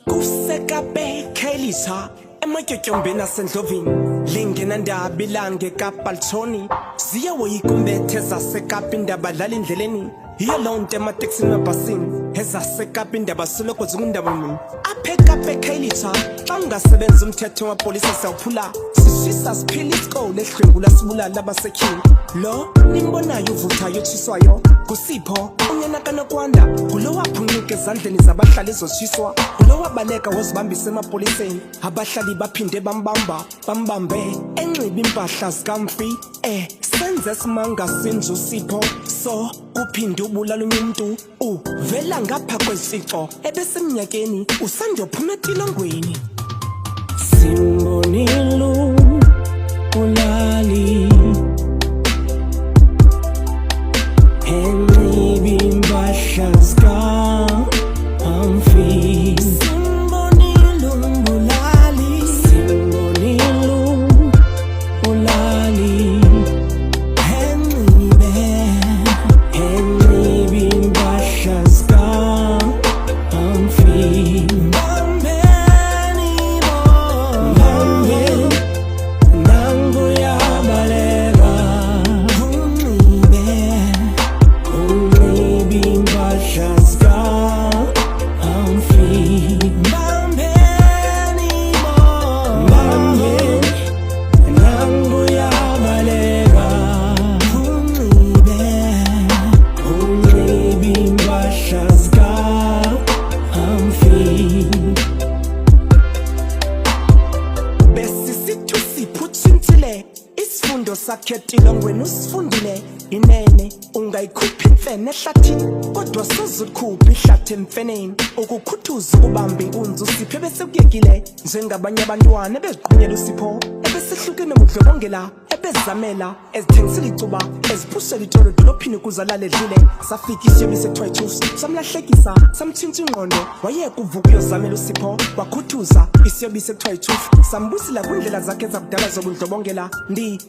Kusekabe Kelisa ematyotyombeni asendlovini lingena ndaba ilange kapaltoni ziyawoyikumbethe zasekapa indaba dlala endleleni yiyo loo nto emateksini mabhasini ezasekapa indaba soloko zingundaba muni aphekape Kelisa xa ungasebenzi umthetho wamapolisa siyawuphula sisisa siphila isikole ehlwengula sibulala abasetyhini lo nimbonayo uvuthayo otshiswayo kusipho unyana kanokwanda ngulo waphunyuka ezandleni zabahlali ezotshiswa ngulo wabaleka wozibambisa emapoliseni abahlali baphinde bambambe enxiba impahla zikamfi senze simanga sinje usipho so kuphinde ubulala umntu uvela ngapha kwesixo ebesemnyakeni usandophuma etilongweni simbonile ulali enxiba impahla zikamfi simbonile ulali enxiba impahla zikamfi sakhetilongweni usifundile inene ungayikhuphi imfene ehlathini kodwa sozukhuphi ihlathi emfeneni ukukhuthuza ukubamba inkunzi usipho ebesekuyekile njengabanye abantwana ebeziqunyela usipho ebesehlukene ngudlobongela ebezamela ezithengisela icuba eziphushela itolo edolophini kuzalala edlile safika isiyobisi ekuthiwa iTuffs samlahlekisa samtshintsha ingqondo wayeka uvuka uyozamela usipho wakhuthuza isiyobisi ekuthiwa iTuffs sambusela kwindlela zakhe zakudala zobudlobongela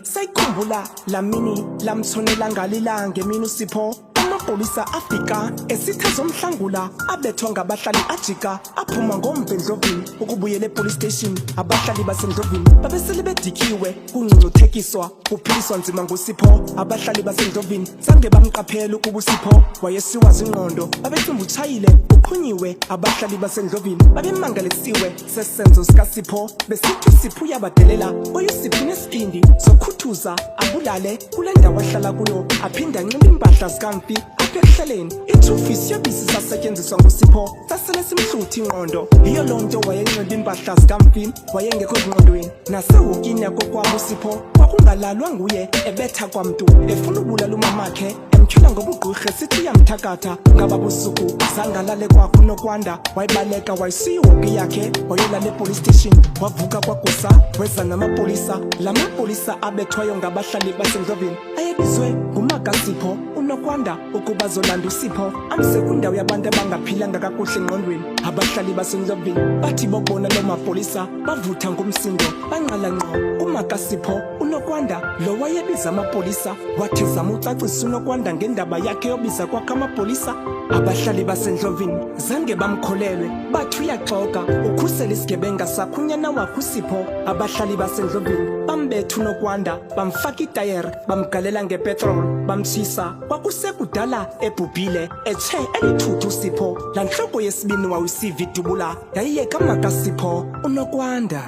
sayikhumbula lamini lamthonela ngalilanga emini usipho amapolisa afika esitha zomhlangula abethwa ngabahlali ajika aphuma ngomva endlovini ukubuyela epolice station abahlali basendlovini babesele bedikiwe kungcungcuthekiswa kuphiliswa nzima ngusipho abahlali basendlovini zange bamqaphela ukuba usipho wayesiwazi ingqondo babethemba utshayile uqhunyiwe abahlali basendlovini babemangalisiwe sesenzo sikasipho besithi usipho uyabadelela oyusipho nesibindi sokhuthuza abulale kule ndawo ahlala kuyo aphinda anxiba impahla zikamfi apha ekuhlaleni iTuffs yobisi sasetyenziswa ngusipho sasele simhluthi ingqondo yiyo loo nto wayenxiba impahla zikamfi wayengekho ezingqondweni nasehokini yakokwabo usipho kwakungalalwa nguye ebetha kwamntu efuna ubulala umamakhe emtyhula ngobugqirha sithi uyamthakatha ngaba busuku zangalale kwakho unokwanda wayibaleka wayisiya ihoki yakhe wayolala epolice station wavuka kwagusa weza namapolisa la mapolisa abethwayo ngabahlali basendlovini ayebizwe ngumakasipho unokwanda ukuba zolanda usipho amse kwindawo yabantu abangaphilanga kakuhle engqondweni abahlali basendlovini bathi bobona lo mapolisa bavutha ngumsindo banqala ngqo kumakasipho unokwanda lo wayebiza amapolisa wathi zama ucacisa unokwanda ngendaba yakhe yobiza kwakhe amapolisa abahlali basendlovini zange bamkholelwe bathi uyaxoka ukhusela isigebenga sakho unyana wakho usipho abahlali basendlovini bambetha unokwanda bamfaka itayere bamgalela ngepetrol bamtshisa kwakusekudala ebhubhile etshe elithuthu usipho la ntloko yesibini wawusiva idubula yayiyeka makasipho unokwanda